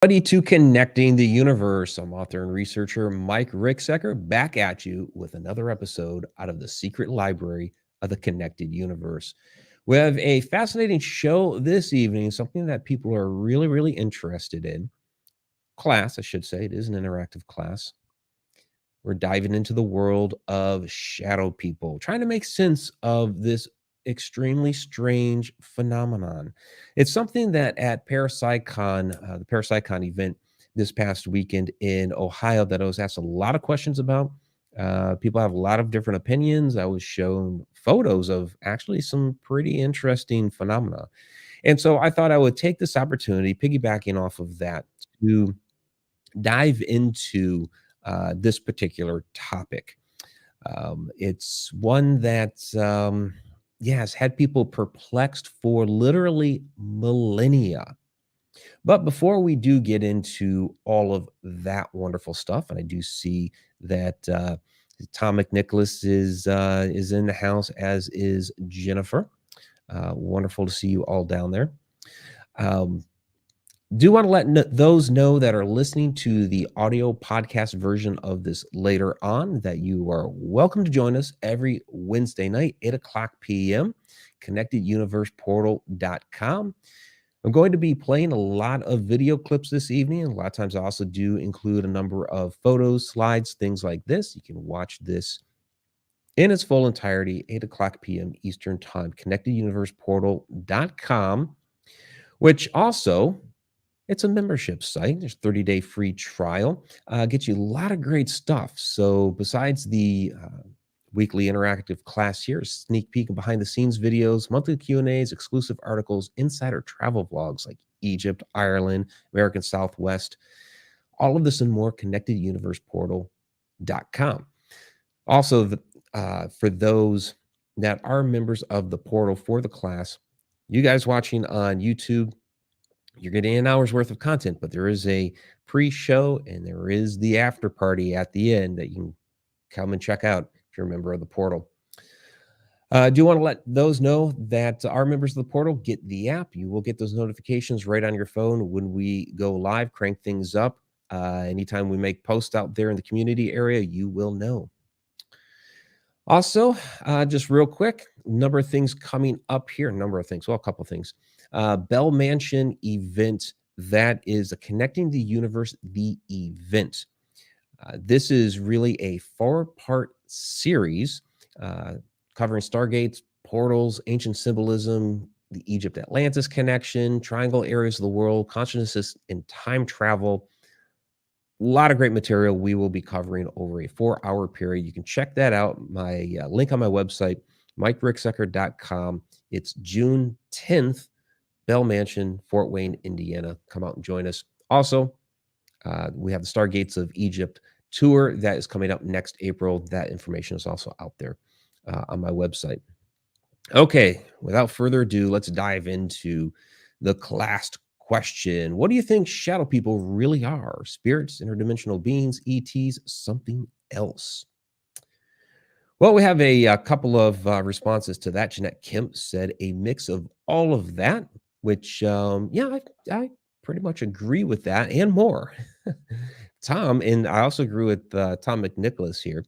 Buddy to Connecting the Universe. I'm author and researcher Mike Ricksecker back at you with another episode out of the secret library of the Connected Universe. We have a fascinating show this evening, something that people are really interested in. Class, I should say. It is an interactive class. We're diving into the world of shadow people, trying to make sense of this extremely strange phenomenon. It's something that at the Parapsychon event this past weekend in Ohio, that I was asked a lot of questions about. People have a lot of different opinions. I was shown photos of actually some pretty interesting phenomena. And so I thought I would take this opportunity, piggybacking off of that, to dive into this particular topic. It's one that, has had people perplexed for literally millennia. But before we do get into all of that wonderful stuff, and I do see that Tom McNicholas is in the house, as is Jennifer. Wonderful to see you all down there. Do want to let those know that are listening to the audio podcast version of this later on that you are welcome to join us every Wednesday night, 8 o'clock p.m., connecteduniverseportal.com. I'm going to be playing a lot of video clips this evening. A lot of times I also do include a number of photos, slides, things like this. You can watch this in its full entirety, 8 o'clock p.m. Eastern Time, connecteduniverseportal.com, which also... it's a membership site. There's 30-day free trial. Gets you a lot of great stuff. So besides the weekly interactive class here, sneak peek and behind the scenes videos, monthly Q&As, exclusive articles, insider travel vlogs like Egypt, Ireland, American Southwest, all of this and more, connecteduniverseportal.com. Also, for those that are members of the portal for the class, you guys watching on YouTube, you're getting an hour's worth of content, but there is a pre-show and there is the after party at the end that you can come and check out if you're a member of the portal. I do want to let those know that our members of the portal get the app. You will get those notifications right on your phone when we go live, crank things up. Anytime we make posts out there in the community area, you will know. Also, just real quick, a couple of things. Well, a couple of things. Bell Mansion event, that is a Connecting the Universe, the event. This is really a 4-part series covering stargates, portals, ancient symbolism, the Egypt-Atlantis connection, triangle areas of the world, consciousness and time travel. A lot of great material we will be covering over a 4-hour period. You can check that out. My link on my website, mikericksecker.com. It's June 10th, Bell Mansion, Fort Wayne, Indiana. Come out and join us. Also, we have the Stargates of Egypt tour that is coming up next April. That information is also out there on my website. Okay, without further ado, let's dive into the class question. What do you think shadow people really are? Spirits, interdimensional beings, ETs, something else? Well, we have a couple of responses to that. Jeanette Kemp said a mix of all of that, which, I pretty much agree with that and more. Tom, and I also agree with Tom McNicholas here.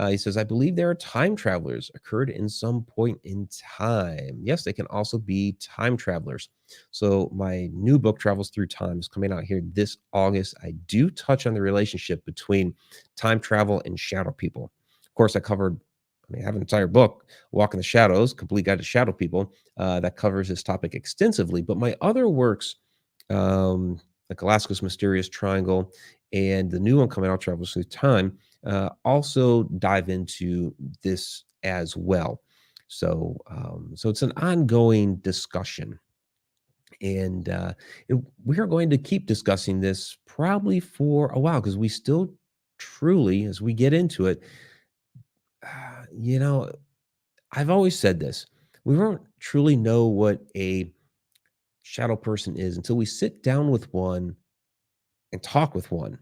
He says, I believe there are time travelers occurred in some point in time. Yes, they can also be time travelers. So my new book, Travels Through Time, is coming out here this August. I do touch on the relationship between time travel and shadow people. Of course, I have an entire book, Walk in the Shadows, Complete Guide to Shadow People, that covers this topic extensively. But my other works, like Alaska's Mysterious Triangle and the new one coming out, Travels Through Time, also dive into this as well. So it's an ongoing discussion. And we are going to keep discussing this probably for a while, because we still truly, as we get into it, I've always said this. We don't truly know what a shadow person is until we sit down with one and talk with one,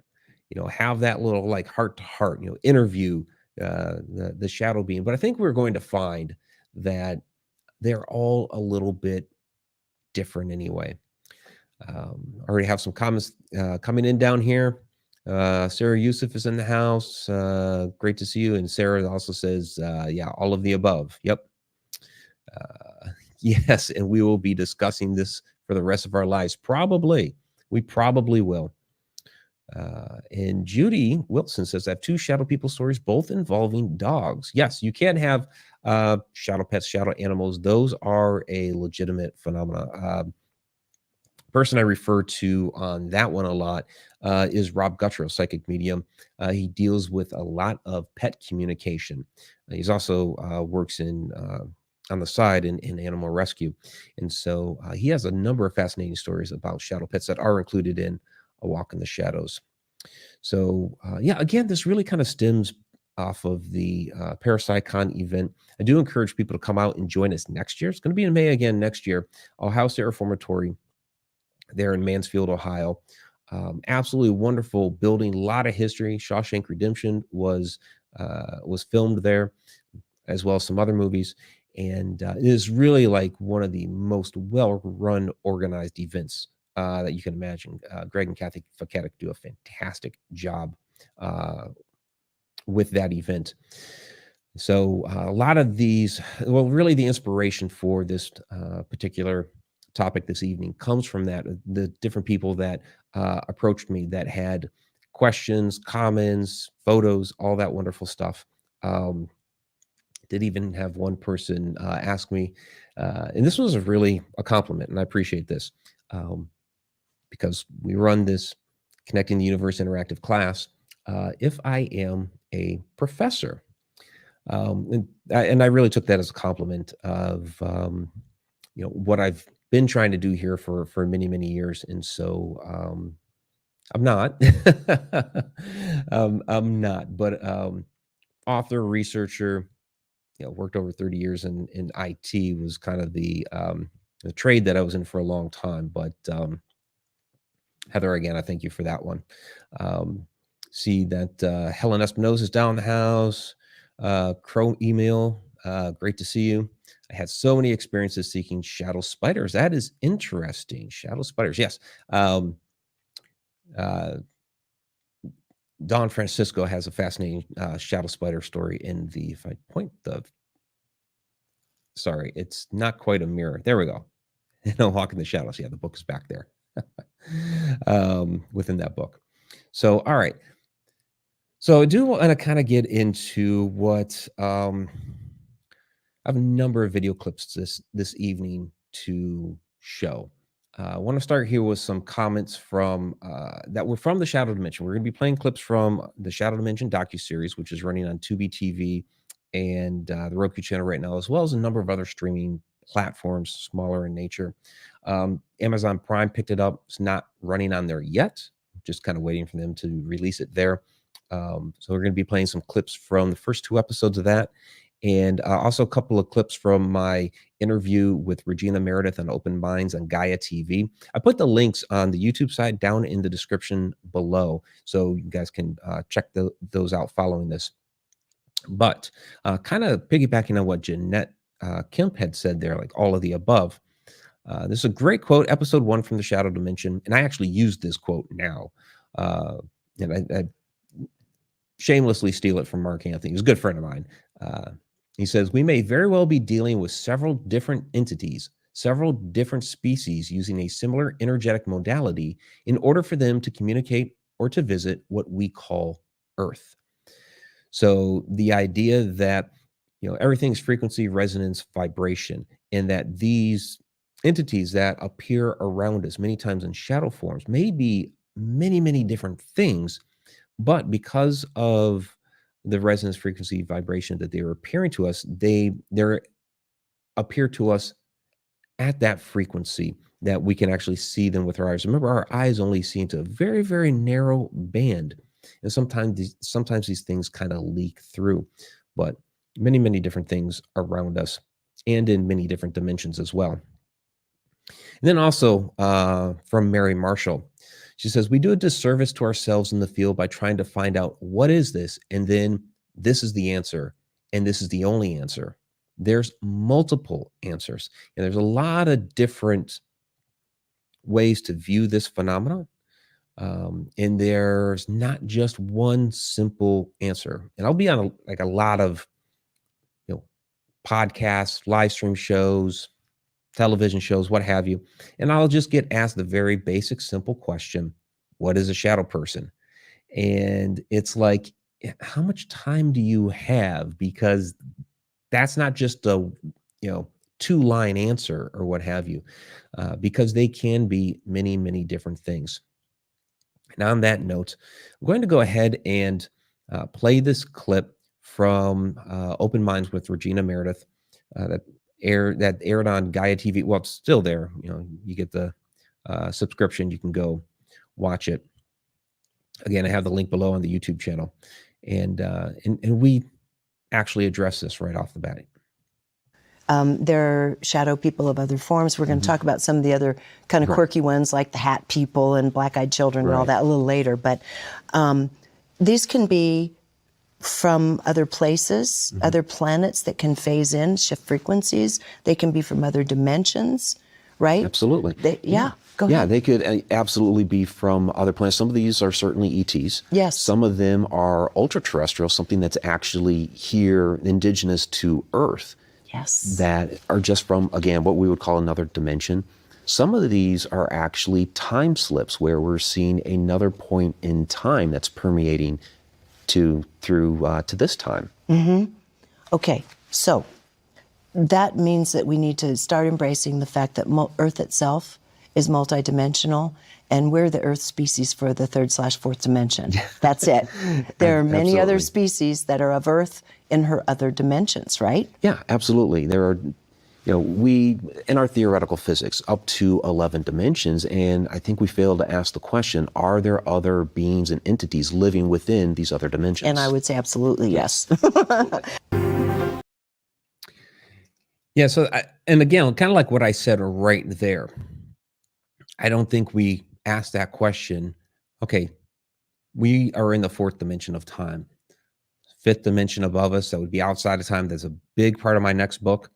have that little like heart to heart, interview the shadow being. But I think we're going to find that they're all a little bit different anyway. Already have some comments coming in down here. Sarah Yusuf is in the house. Great to see you. And Sarah also says, yeah, all of the above. Yep. Yes, and we will be discussing this for the rest of our lives. Probably. We probably will. And Judy Wilson says, I have 2 shadow people stories, both involving dogs. Yes, you can have shadow pets, shadow animals. Those are a legitimate phenomenon. Person I refer to on that one a lot is Rob Guttrell, psychic medium. He deals with a lot of pet communication. He's also works in on the side in animal rescue. And so he has a number of fascinating stories about shadow pets that are included in A Walk in the Shadows. So yeah, again, this really kind of stems off of the Parapsychon event. I do encourage people to come out and join us next year. It's going to be in May again next year. I'll house the Reformatory there in Mansfield, Ohio. Absolutely wonderful building, a lot of history. Shawshank Redemption was filmed there, as well as some other movies. And it is really like one of the most well-run, organized events that you can imagine. Greg and Kathy Fakatic do a fantastic job with that event. So a lot of these, well, really the inspiration for this particular topic this evening comes from that, the different people that approached me that had questions, comments, photos, all that wonderful stuff. Did even have one person ask me, and this was really a compliment, and I appreciate this, because we run this Connecting the Universe interactive class, if I am a professor. And I really took that as a compliment of what I've been trying to do here for many years, and so I'm not. I'm not, but author, researcher, worked over 30 years in IT was kind of the trade that I was in for a long time. But Heather, again, I thank you for that one. See that Helen Espinosa is down in the house. Crow email, great to see you. I had so many experiences seeking shadow spiders. That is interesting. Shadow spiders, yes. Don Francisco has a fascinating shadow spider story in the, if I point the, sorry, it's not quite a mirror. There we go. Walk in the Shadows. Yeah, the book is back there within that book. So, all right. So I do want to kind of get into what I have a number of video clips this evening to show. I want to start here with some comments from that were from the Shadow Dimension. We're going to be playing clips from the Shadow Dimension docu-series, which is running on TubiTV and the Roku Channel right now, as well as a number of other streaming platforms, smaller in nature. Amazon Prime picked it up. It's not running on there yet. Just kind of waiting for them to release it there. So we're going to be playing some clips from the first 2 episodes of that. And also a couple of clips from my interview with Regina Meredith on Open Minds on Gaia TV. I put the links on the YouTube side down in the description below, so you guys can check those out following this. But kind of piggybacking on what Jeanette Kemp had said there, like all of the above. This is a great quote, episode 1 from the Shadow Dimension, and I actually used this quote now. And I shamelessly steal it from Mark Anthony. He's a good friend of mine. He says, we may very well be dealing with several different entities, several different species using a similar energetic modality in order for them to communicate or to visit what we call Earth. So the idea that, everything's frequency, resonance, vibration, and that these entities that appear around us many times in shadow forms may be many different things, but because of the resonance, frequency, vibration that they are appearing to us, they appear to us at that frequency that we can actually see them with our eyes. Remember, our eyes only see into a very narrow band, and sometimes these things kind of leak through. But many different things around us, and in many different dimensions as well. And then also from Mary Marshall. She says, we do a disservice to ourselves in the field by trying to find out what is this, and then this is the answer, and this is the only answer. There's multiple answers, and there's a lot of different ways to view this phenomenon. And there's not just one simple answer. And I'll be on a lot of, podcasts, live stream shows, television shows, what have you. And I'll just get asked the very basic, simple question, what is a shadow person? And it's like, how much time do you have? Because that's not just a, 2-line answer or what have you, because they can be many, many different things. And on that note, I'm going to go ahead and play this clip from Open Minds with Regina Meredith that aired on Gaia TV. Well, it's still there. You get the subscription. You can go watch it. Again, I have the link below on the YouTube channel, and we actually address this right off the bat. There are shadow people of other forms. We're going to talk about some of the other kind of quirky ones, like the hat people and black-eyed children and all that a little later. But these can be from other places, other planets that can phase in, shift frequencies. They can be from other dimensions, right? Absolutely. Go ahead. Yeah, they could absolutely be from other planets. Some of these are certainly ETs. Yes. Some of them are ultra-terrestrial, something that's actually here, indigenous to Earth. Yes. That are just from, again, what we would call another dimension. Some of these are actually time slips where we're seeing another point in time that's permeating to this time. Okay, so that means that we need to start embracing the fact that Earth itself is multidimensional, and we're the Earth species for the 3rd/4th dimension. That's it. There are many other species that are of Earth in her other dimensions, right? Yeah, absolutely. There are, we, in our theoretical physics, up to 11 dimensions, and I think we fail to ask the question, are there other beings and entities living within these other dimensions? And I would say absolutely yes. Yeah, so, and again, kind of like what I said right there, I don't think we asked that question, okay, we are in the 4th dimension of time. 5th dimension above us, that would be outside of time. That's a big part of my next book.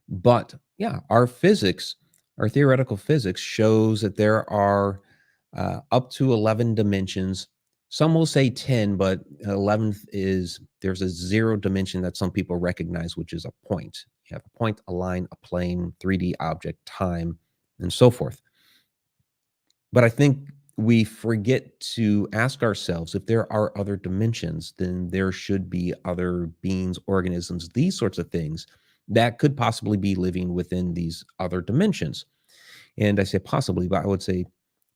But yeah, our physics, our theoretical physics shows that there are up to 11 dimensions. Some will say 10, but 11th is, there's a 0 dimension that some people recognize, which is a point. You have a point, a line, a plane, 3D object, time, and so forth. But I think we forget to ask ourselves, if there are other dimensions, then there should be other beings, organisms, these sorts of things that could possibly be living within these other dimensions. And I say possibly, but I would say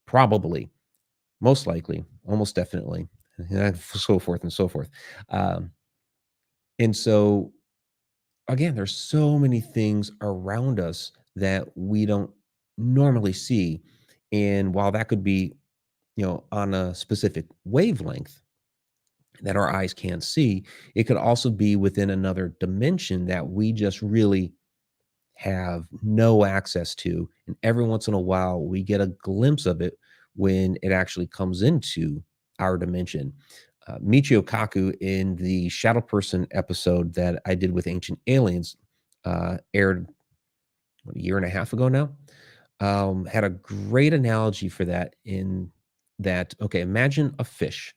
probably, most likely, almost definitely, and so forth and so forth. And so, again, there's so many things around us that we don't normally see. And while that could be, on a specific wavelength that our eyes can't see, it could also be within another dimension that we just really have no access to. And every once in a while, we get a glimpse of it when it actually comes into our dimension. Michio Kaku, in the Shadow Person episode that I did with Ancient Aliens, aired a year and a half ago now, had a great analogy for that, in that, okay, imagine a fish,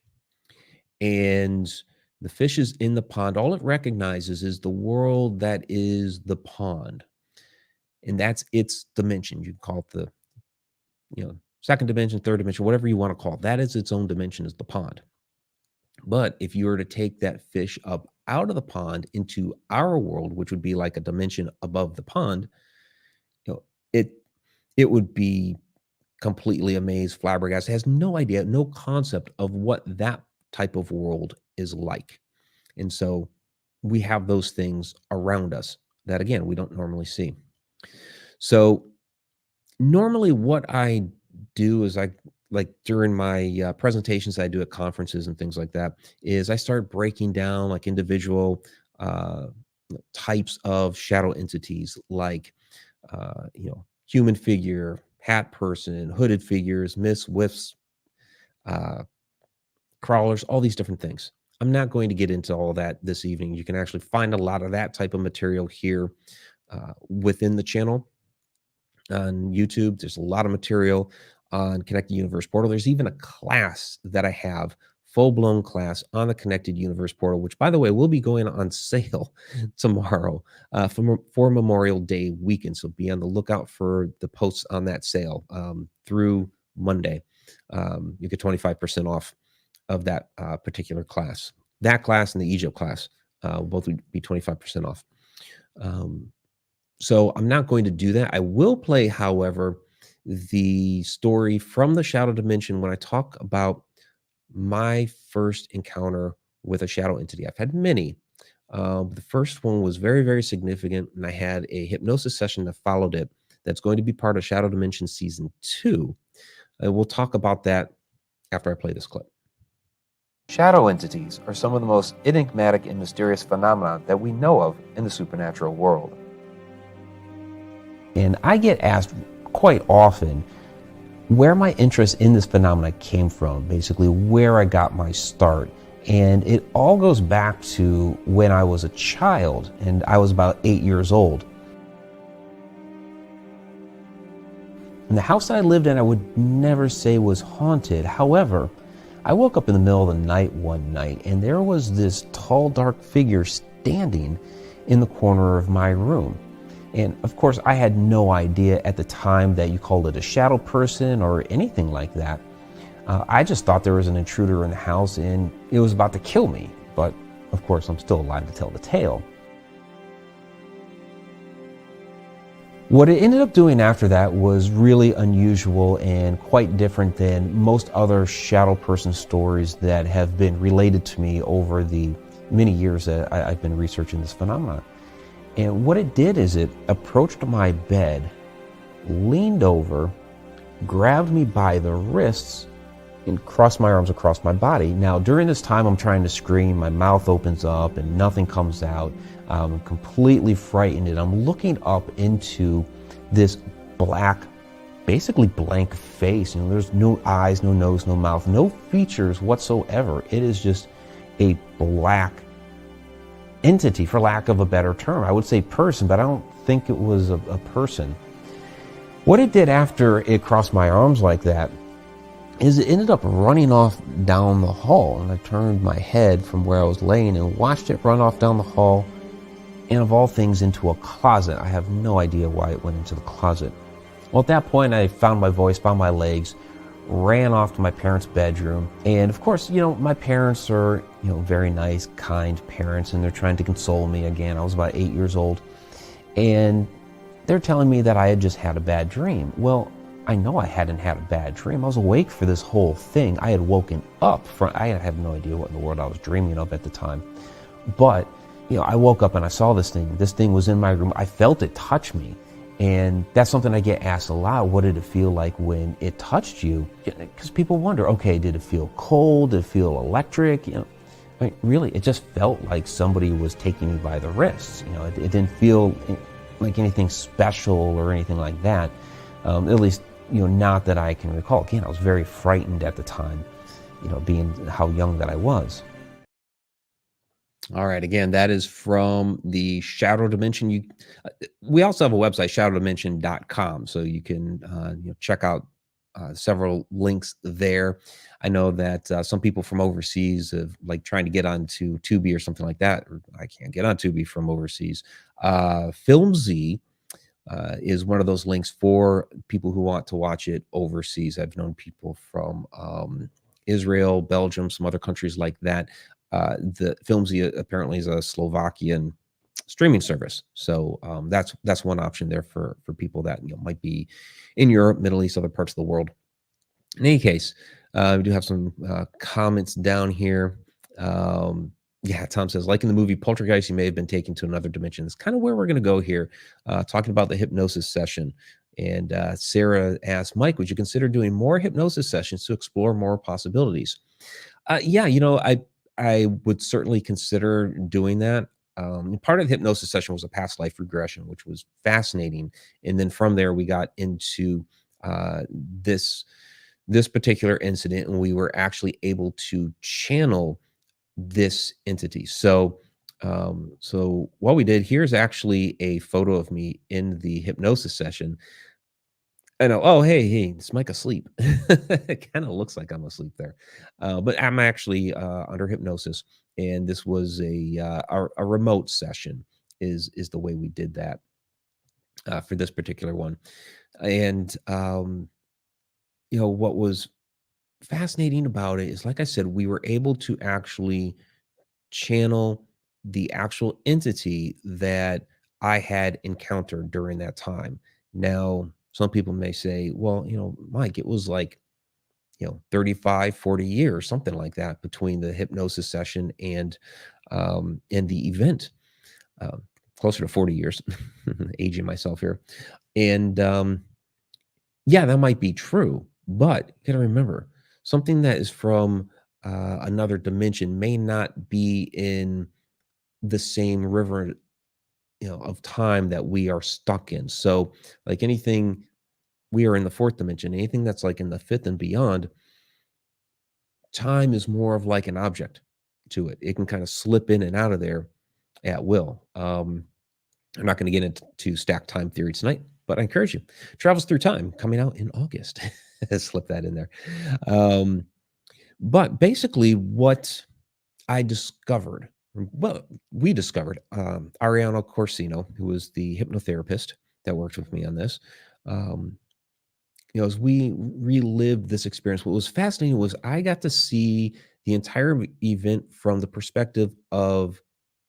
and the fish is in the pond. All it recognizes is the world that is the pond, and that's its dimension. You call it the, 2nd dimension, 3rd dimension, whatever you want to call it. That is its own dimension, is the pond. But if you were to take that fish up out of the pond into our world, which would be like a dimension above the pond, it would be completely amazed, flabbergasted, has no idea, no concept of what that type of world is like. And so we have those things around us that, again, we don't normally see. So normally what I do is, like during my presentations I do at conferences and things like that, is I start breaking down like individual types of shadow entities, like, human figure, hat person, hooded figures, myths, whiffs, crawlers, all these different things. I'm not going to get into all that this evening. You can actually find a lot of that type of material here within the channel. on YouTube. There's a lot of material on Connected Universe Portal. There's even a class that I have, full-blown class on the Connected Universe Portal, which, by the way, will be going on sale tomorrow for Memorial Day weekend. So be on the lookout for the posts on that sale through Monday. You get 25% off of that particular class. That class and the Egypt class both would be 25% off. So I'm not going to do that. I will play, however, the story from the shadow dimension when I talk about my first encounter with a shadow entity. I've had many. The first one was very, very significant, and I had a hypnosis session that followed it that's going to be part of Shadow Dimension Season 2. We'll talk about that after I play this clip. Shadow entities are some of the most enigmatic and mysterious phenomena that we know of in the supernatural world. And I get asked quite often where my interest in this phenomena came from, basically where I got my start. And it all goes back to when I was a child, and I was about 8 years old. And the house that I lived in, I would never say was haunted. However, I woke up in the middle of the night one night, and there was this tall, dark figure standing in the corner of my room. And of course, I had no idea at the time that you called it a shadow person or anything like that. I just thought there was an intruder in the house and it was about to kill me. But of course, I'm still alive to tell the tale. What it ended up doing after that was really unusual and quite different than most other shadow person stories that have been related to me over the many years that I've been researching this phenomenon. And what it did is it approached my bed, leaned over, grabbed me by the wrists, and crossed my arms across my body. Now, during this time, I'm trying to scream, my mouth opens up and nothing comes out. I'm completely frightened, and I'm looking up into this black, basically blank face. You know, there's no eyes, no nose, no mouth, no features whatsoever. It is just a black entity, for lack of a better term. I would say person, but I don't think it was a person. What it did after it crossed my arms like that is it ended up running off down the hall, and I turned my head from where I was laying and watched it run off down the hall, and of all things into a closet. I have no idea why it went into the closet. Well, at that point, I found my voice, found my legs, ran off to my parents' bedroom. And of course, you know, my parents are, you know, very nice, kind parents, and they're trying to console me again. I was about 8 years old. And they're telling me that I had just had a bad dream. Well, I know I hadn't had a bad dream. I was awake for this whole thing. I had woken up from, I had no idea what in the world I was dreaming of at the time. But, you know, I woke up and I saw this thing. This thing was in my room. I felt it touch me. And that's something I get asked a lot. What did it feel like when it touched you? Because people wonder, okay, did it feel cold? Did it feel electric? You know, I mean, really, it just felt like somebody was taking me by the wrists. You know, it didn't feel like anything special or anything like that. At least, you know, not that I can recall. Again, I was very frightened at the time, you know, being how young that I was. All right. Again, that is from the Shadow Dimension. We also have a website, shadowdimension.com, so you can you know, check out several links there. I know that some people from overseas have like trying to get onto Tubi or something like that. Or I can't get on Tubi from overseas. FilmZ is one of those links for people who want to watch it overseas. I've known people from Israel, Belgium, some other countries like that. The FilmZ apparently is a Slovakian streaming service, so that's one option there for people that, you know, might be in Europe, Middle East, other parts of the world. In any case, we do have some comments down here. Yeah, Tom says, like in the movie Poltergeist, you may have been taken to another dimension. It's kind of where we're going to go here, talking about the hypnosis session. And Sarah asked, Mike, would you consider doing more hypnosis sessions to explore more possibilities? Yeah, you know, I would certainly consider doing that. Part of the hypnosis session was a past life regression, which was fascinating. And then from there, we got into this particular incident, and we were actually able to channel this entity. So what we did, here's actually a photo of me in the hypnosis session. I know. Oh, hey, is Mike asleep? It kind of looks like I'm asleep there, but I'm actually under hypnosis, and this was a remote session. Is the way we did that for this particular one, and what was fascinating about it is, like I said, we were able to actually channel the actual entity that I had encountered during that time. Now, some people may say, well, Mike, it was like, 35, 40 years, something like that between the hypnosis session and the event. Um, Closer to 40 years, aging myself here. And yeah, that might be true, but you got to remember something that is from another dimension may not be in the same river, of time that we are stuck in. So, like anything, we are in the fourth dimension. Anything that's like in the fifth and beyond, time is more of like an object to it. It can kind of slip in and out of there at will. I'm not going to get into stacked time theory tonight, but I encourage you. Travels Through Time, coming out in August. Slip that in there. Um, but basically, what I discovered, well, we discovered, Ariano Corsino, who was the hypnotherapist that worked with me on this. Um, as we relived this experience, what was fascinating was I got to see the entire event from the perspective of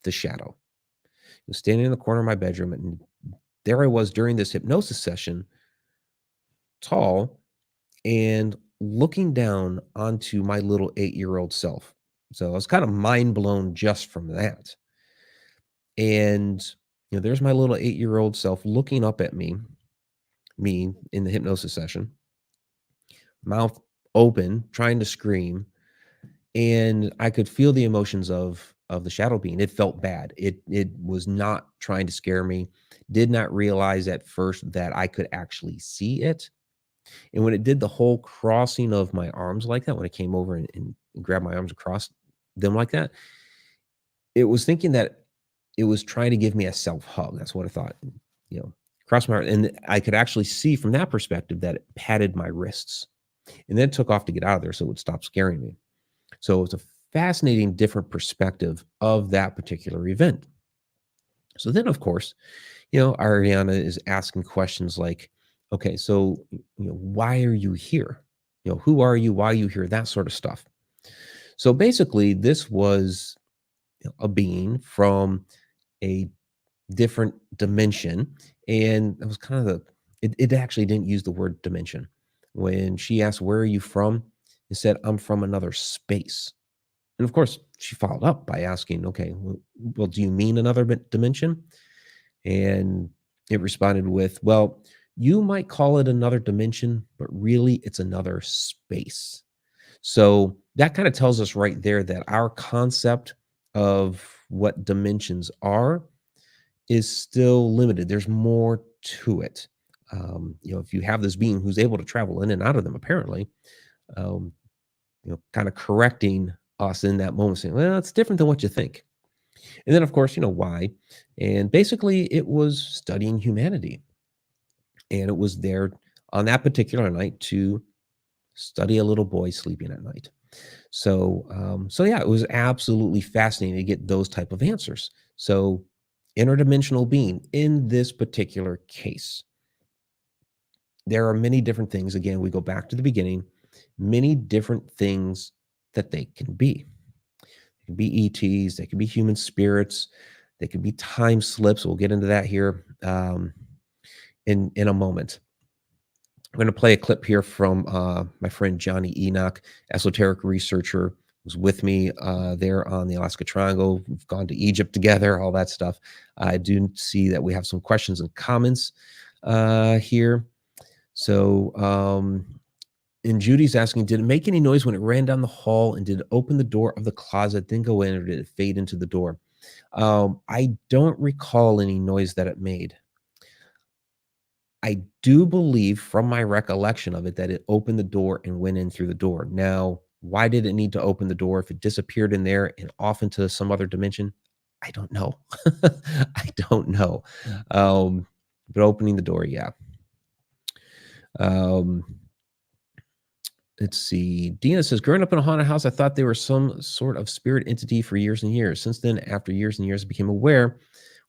the shadow. I was standing in the corner of my bedroom, and there I was during this hypnosis session, tall, and looking down onto my little 8-year-old self. So I was kind of mind blown just from that. And there's my little 8-year-old self looking up at me in the hypnosis session, mouth open, trying to scream, and I could feel the emotions of the shadow being. It felt bad. It was not trying to scare me. Did not realize at first that I could actually see it. And when it did the whole crossing of my arms like that, when it came over and grabbed my arms across them like that, it was thinking that it was trying to give me a self hug. That's what I thought. Cross my, and I could actually see from that perspective that it patted my wrists, and then it took off to get out of there so it would stop scaring me. So it's a fascinating, different perspective of that particular event. So then, of course, Ariana is asking questions like, okay, so, why are you here? Who are you? Why are you here? That sort of stuff. So basically, this was a being from a different dimension. And it was kind of it actually didn't use the word dimension. When she asked, where are you from? It said, I'm from another space. And of course, she followed up by asking, okay, well, do you mean another dimension? And it responded with, well, you might call it another dimension, but really it's another space. So that kind of tells us right there that our concept of what dimensions are is still limited. There's more to it. If you have this being who's able to travel in and out of them, apparently, um, kind of correcting us in that moment, saying, well, it's different than what you think. And then, of course, why. And basically, it was studying humanity. And it was there on that particular night to study a little boy sleeping at night. So yeah, it was absolutely fascinating to get those type of answers. So interdimensional being in this particular case, there are many different things. Again, we go back to the beginning, many different things that they can be. They can be ETs, they can be human spirits, they can be time slips. We'll get into that here in a moment. I'm going to play a clip here from my friend Jonny Enoch, esoteric researcher, who's with me there on the Alaska Triangle. We've gone to Egypt together, all that stuff. I do see that we have some questions and comments here. So, and Judy's asking, did it make any noise when it ran down the hall, and did it open the door of the closet, then go in, or did it fade into the door? I don't recall any noise that it made. I do believe from my recollection of it that it opened the door and went in through the door. Now, why did it need to open the door if it disappeared in there and off into some other dimension? I don't know. I don't know. But opening the door, yeah. Um, let's see. Dina says, growing up in a haunted house, I thought they were some sort of spirit entity for years and years. Since then, after years and years, I became aware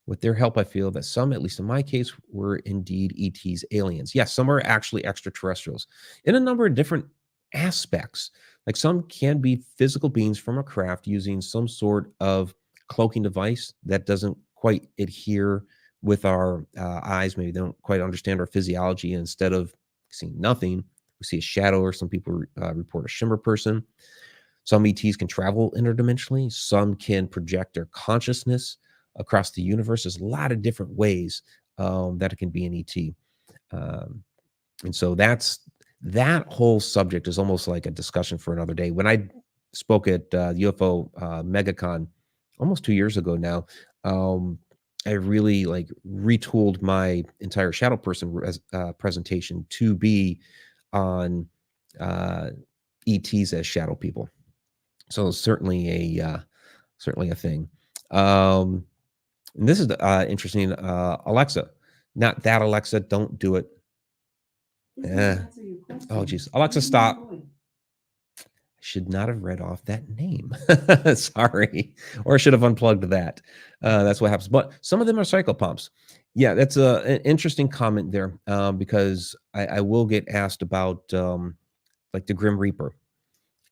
with their help, I feel that some, at least in my case, were indeed ETs, aliens. Yes, some are actually extraterrestrials in a number of different aspects. Like some can be physical beings from a craft using some sort of cloaking device that doesn't quite adhere with our eyes. Maybe they don't quite understand our physiology. And instead of seeing nothing, we see a shadow, or some people report a shimmer person. Some ETs can travel interdimensionally. Some can project their consciousness across the universe. There's a lot of different ways that it can be an ET. And so that whole subject is almost like a discussion for another day. When I spoke at UFO MegaCon almost 2 years ago now, I really like retooled my entire shadow person presentation to be on ETs as shadow people. So it's certainly a thing. And this is interesting. Alexa, not that Alexa, don't do it. Oh, geez. Alexa, stop. I should not have read off that name. Sorry. Or I should have unplugged that. That's what happens. But some of them are psychopomps. Yeah, that's an interesting comment there, because I will get asked about like the Grim Reaper.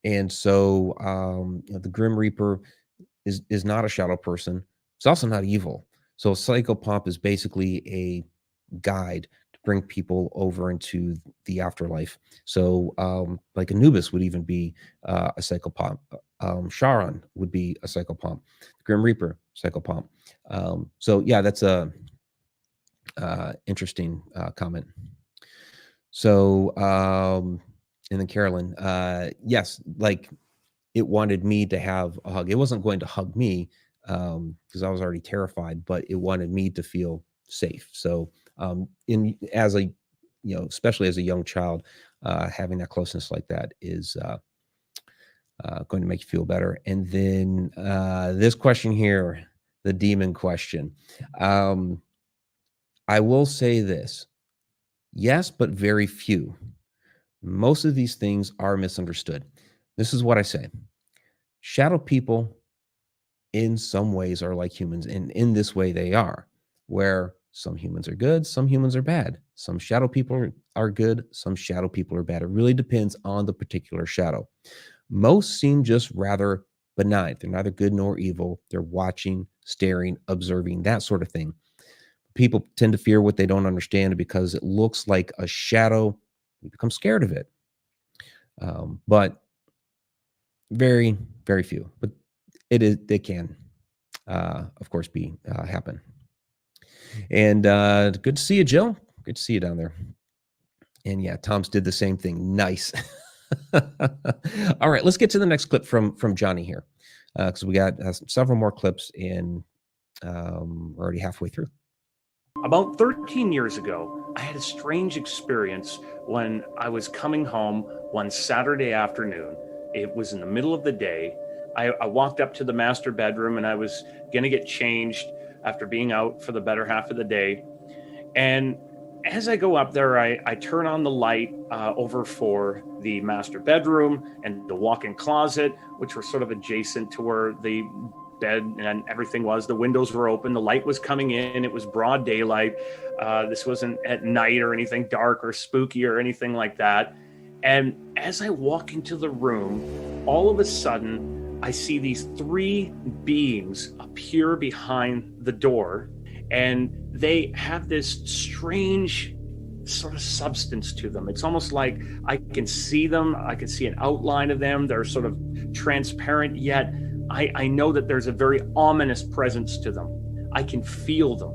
And so the Grim Reaper is not a shadow person. It's also not evil. So psychopomp is basically a guide to bring people over into the afterlife. So like Anubis would even be a psychopomp. Charon would be a psychopomp. The Grim Reaper, psychopomp. So yeah, that's a interesting comment. So and then Carolyn, yes, like it wanted me to have a hug. It wasn't going to hug me because I was already terrified, but it wanted me to feel safe. So as a, especially as a young child, having that closeness like that is going to make you feel better. And then this question here, the demon question. I will say this. Yes, but very few. Most of these things are misunderstood. This is what I say. Shadow people in some ways are like humans, and in this way they are, where some humans are good, some humans are bad. Some shadow people are good, some shadow people are bad. It really depends on the particular shadow. Most seem just rather benign. They're neither good nor evil. They're watching, staring, observing, that sort of thing. People tend to fear what they don't understand because it looks like a shadow. You become scared of it. But very, very few. But it can, of course, be happen. And good to see you, Jill. Good to see you down there. And yeah, Tom's did the same thing. Nice. All right, let's get to the next clip from Jonny here, because we got several more clips, and we're already halfway through. About 13 years ago, I had a strange experience when I was coming home one Saturday afternoon. It was in the middle of the day. I walked up to the master bedroom and I was going to get changed after being out for the better half of the day. And as I go up there, I turn on the light over for the master bedroom and the walk-in closet, which were sort of adjacent to where the bed and everything was. The windows were open. The light was coming in. It was broad daylight. This wasn't at night or anything dark or spooky or anything like that. And as I walk into the room, all of a sudden, I see these three beings appear behind the door, and they have this strange sort of substance to them. It's almost like I can see them. I can see an outline of them. They're sort of transparent, yet I know that there's a very ominous presence to them. I can feel them.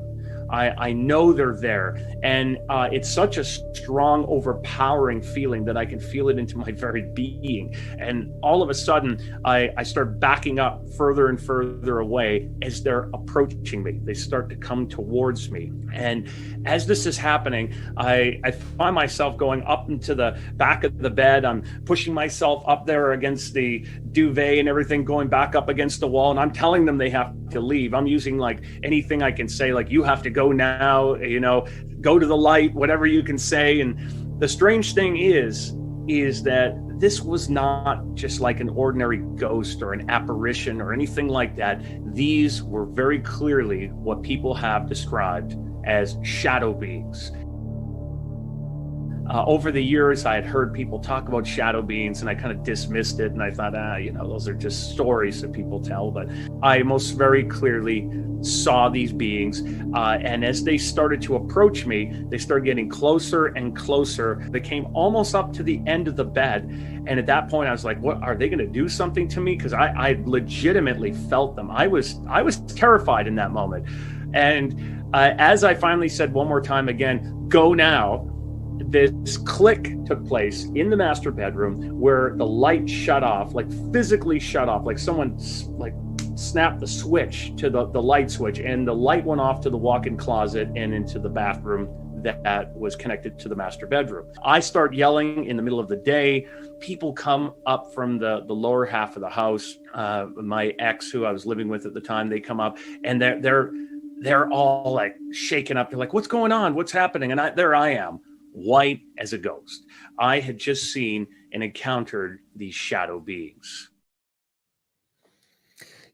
I know they're there. And it's such a strong, overpowering feeling that I can feel it into my very being. And all of a sudden, I start backing up further and further away as they're approaching me. They start to come towards me. And as this is happening, I find myself going up into the back of the bed. I'm pushing myself up there against the duvet and everything, going back up against the wall. And I'm telling them they have to leave. I'm using like anything I can say, like, you have to go now, go to the light, whatever you can say. And The strange thing is that this was not just like an ordinary ghost or an apparition or anything like that. These were very clearly what people have described as shadow beings. Over the years, I had heard people talk about shadow beings, and I kind of dismissed it, and I thought, those are just stories that people tell. But I most very clearly saw these beings, and as they started to approach me, they started getting closer and closer. They came almost up to the end of the bed, and at that point, I was like, "What are they going to do something to me?" Because I legitimately felt them. I was terrified in that moment, and as I finally said one more time again, "Go now," this click took place in the master bedroom where the light shut off, like physically shut off, like someone like snapped the switch to the light switch, and the light went off to the walk-in closet and into the bathroom that was connected to the master bedroom. I start yelling in the middle of the day. People come up from the lower half of the house. My ex, who I was living with at the time, they come up, and they're all like shaken up. They're like, "What's going on? What's happening?" And there I am, white as a ghost. I had just seen and encountered these shadow beings.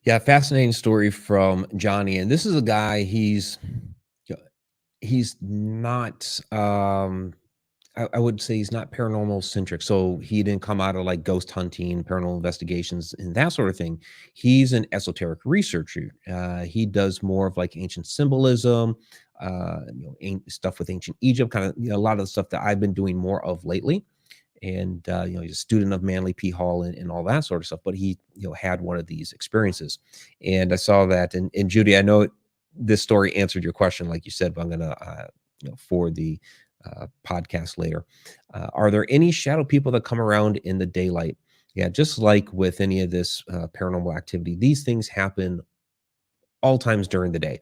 Yeah, fascinating story from Jonny. And this is a guy, he's not, I would say he's not paranormal centric. So he didn't come out of like ghost hunting, paranormal investigations, and that sort of thing. He's an esoteric researcher. He does more of like ancient symbolism, stuff with ancient Egypt, kind of, a lot of the stuff that I've been doing more of lately. And, he's a student of Manly P. Hall and all that sort of stuff. But he, had one of these experiences. And I saw that. And Judy, I know this story answered your question, like you said, but I'm going to, for the podcast later. Are there any shadow people that come around in the daylight? Yeah, just like with any of this paranormal activity, these things happen all times during the day.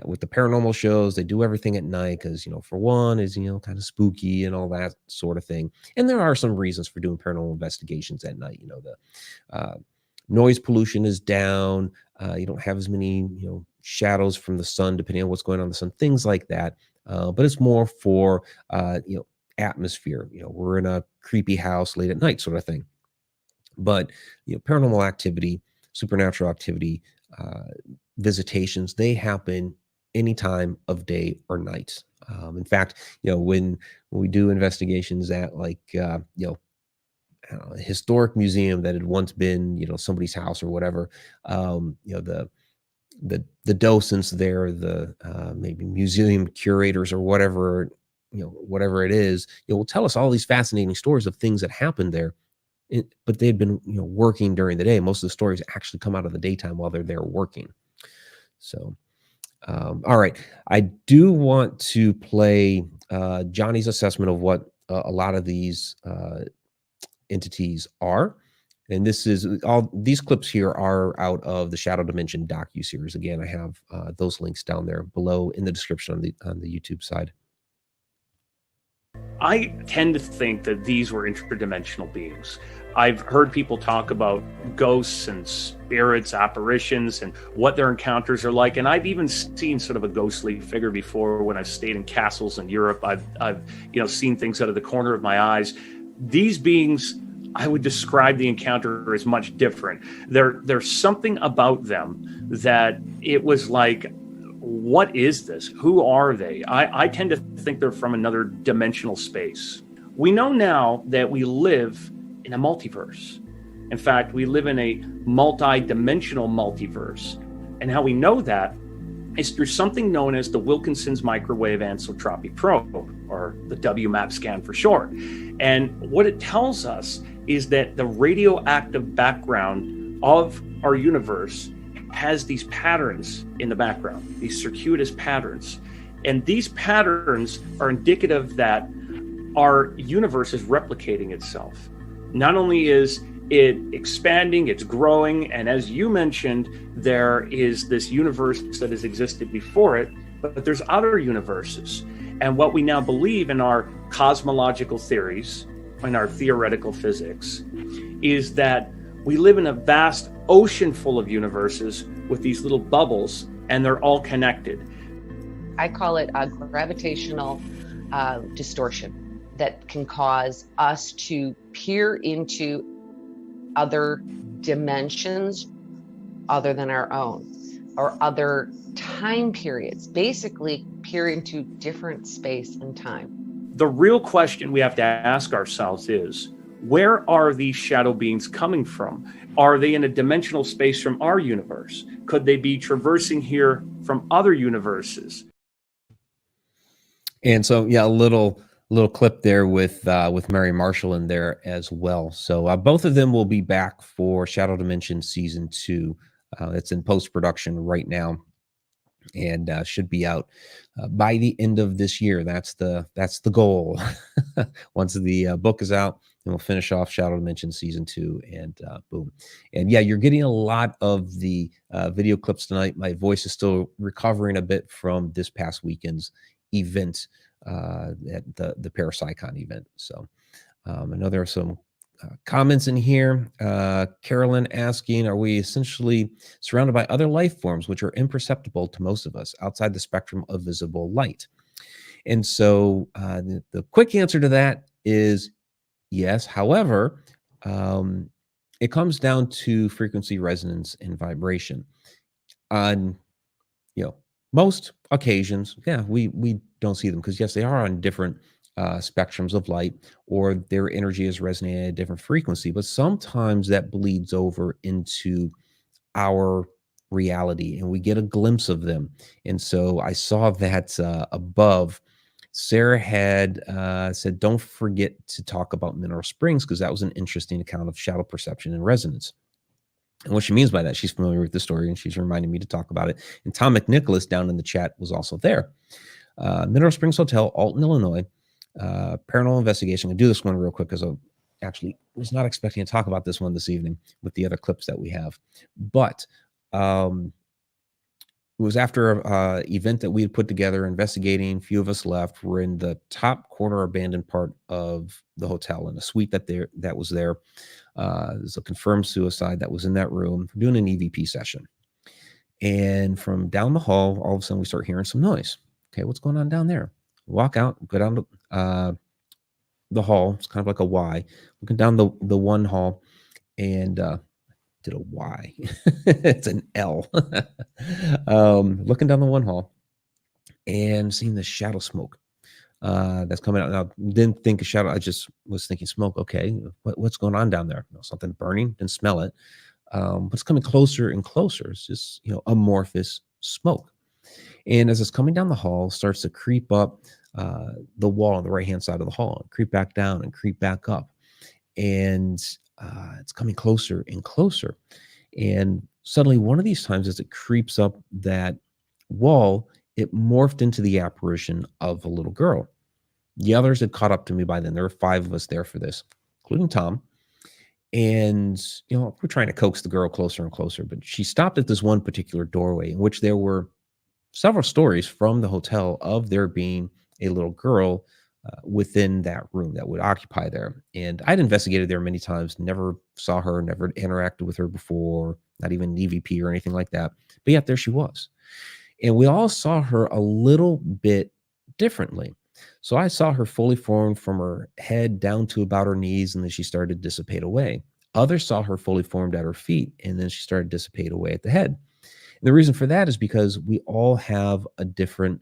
With the paranormal shows, they do everything at night because, for one is, kind of spooky and all that sort of thing. And there are some reasons for doing paranormal investigations at night. The noise pollution is down. You don't have as many, shadows from the sun, depending on what's going on in the sun, things like that. But it's more for, atmosphere. We're in a creepy house late at night sort of thing. But, paranormal activity, supernatural activity, visitations, they happen any time of day or night. In fact, when we do investigations at like, I don't know, a historic museum that had once been, somebody's house or whatever, the docents there, the maybe museum curators or whatever, whatever it is, will tell us all these fascinating stories of things that happened there. But they'd been, working during the day. Most of the stories actually come out of the daytime while they're there working. So, all right. I do want to play Jonny's assessment of what a lot of these entities are. And this is all these clips here are out of the Shadow Dimension docu-series. Again, I have those links down there below in the description on the YouTube side. I tend to think that these were interdimensional beings. I've heard people talk about ghosts and spirits, apparitions, and what their encounters are like. And I've even seen sort of a ghostly figure before when I've stayed in castles in Europe. I've seen things out of the corner of my eyes. These beings, I would describe the encounter as much different. There's something about them that it was like, what is this? Who are they? I tend to think they're from another dimensional space. We know now that we live in a multiverse. In fact, we live in a multi-dimensional multiverse. And how we know that is through something known as the Wilkinson's microwave anisotropy probe, or the WMAP scan for short. And what it tells us is that the radioactive background of our universe has these patterns in the background, these circuitous patterns. And these patterns are indicative that our universe is replicating itself. Not only is it expanding, it's growing, and as you mentioned, there is this universe that has existed before it, but there's other universes. And what we now believe in our cosmological theories, in our theoretical physics, is that we live in a vast ocean full of universes with these little bubbles, and they're all connected. I call it a gravitational distortion. that can cause us to peer into other dimensions other than our own, or other time periods, basically peer into different space and time. The real question we have to ask ourselves is, where are these shadow beings coming from? Are they in a dimensional space from our universe? Could they be traversing here from other universes? And so, yeah, a little clip there with Mary Marshall in there as well. So both of them will be back for Shadow Dimension season 2. It's in post production right now, and should be out by the end of this year. That's the goal. Once the book is out, then we'll finish off Shadow Dimension season 2, and boom. And yeah, you're getting a lot of the video clips tonight. My voice is still recovering a bit from this past weekend's event at the Parapsychon event. So I know there are some comments in here. Carolyn asking, are we essentially surrounded by other life forms which are imperceptible to most of us outside the spectrum of visible light? And so the quick answer to that is yes. However, it comes down to frequency, resonance, and vibration. On most occasions, yeah, we don't see them because yes, they are on different spectrums of light, or their energy is resonating at a different frequency, but sometimes that bleeds over into our reality and we get a glimpse of them. And so I saw that above, Sarah had said, don't forget to talk about Mineral Springs, because that was an interesting account of shadow perception and resonance. And what she means by that, she's familiar with the story and she's reminding me to talk about it. And Tom McNicholas down in the chat was also there. Mineral Springs Hotel, Alton, Illinois, paranormal investigation. I'm going to do this one real quick because I actually was not expecting to talk about this one this evening with the other clips that we have. But it was after an event that we had put together, investigating. A few of us left. We're in the top corner abandoned part of the hotel in a suite that was there. There's a confirmed suicide that was in that room. We're doing an EVP session. And from down the hall, all of a sudden we start hearing some noise. Okay, what's going on down there? Walk out, go down to the hall. It's kind of like a Y. Looking down the one hall, and did a Y. It's an L. Looking down the one hall and seeing the shadow smoke that's coming out. Now, didn't think of shadow. I just was thinking smoke. Okay, what's going on down there? Something burning. Didn't smell it. But it's coming closer and closer. It's just amorphous smoke. And as it's coming down the hall, starts to creep up the wall on the right-hand side of the hall, creep back down and creep back up. And it's coming closer and closer. And suddenly one of these times as it creeps up that wall, it morphed into the apparition of a little girl. The others had caught up to me by then. There were 5 of us there for this, including Tom. And, we're trying to coax the girl closer and closer, but she stopped at this one particular doorway in which there were several stories from the hotel of there being a little girl within that room that would occupy there. And I'd investigated there many times, never saw her, never interacted with her before, not even EVP or anything like that. But yet there she was. And we all saw her a little bit differently. So I saw her fully formed from her head down to about her knees, and then she started to dissipate away. Others saw her fully formed at her feet, and then she started to dissipate away at the head. And the reason for that is because we all have a different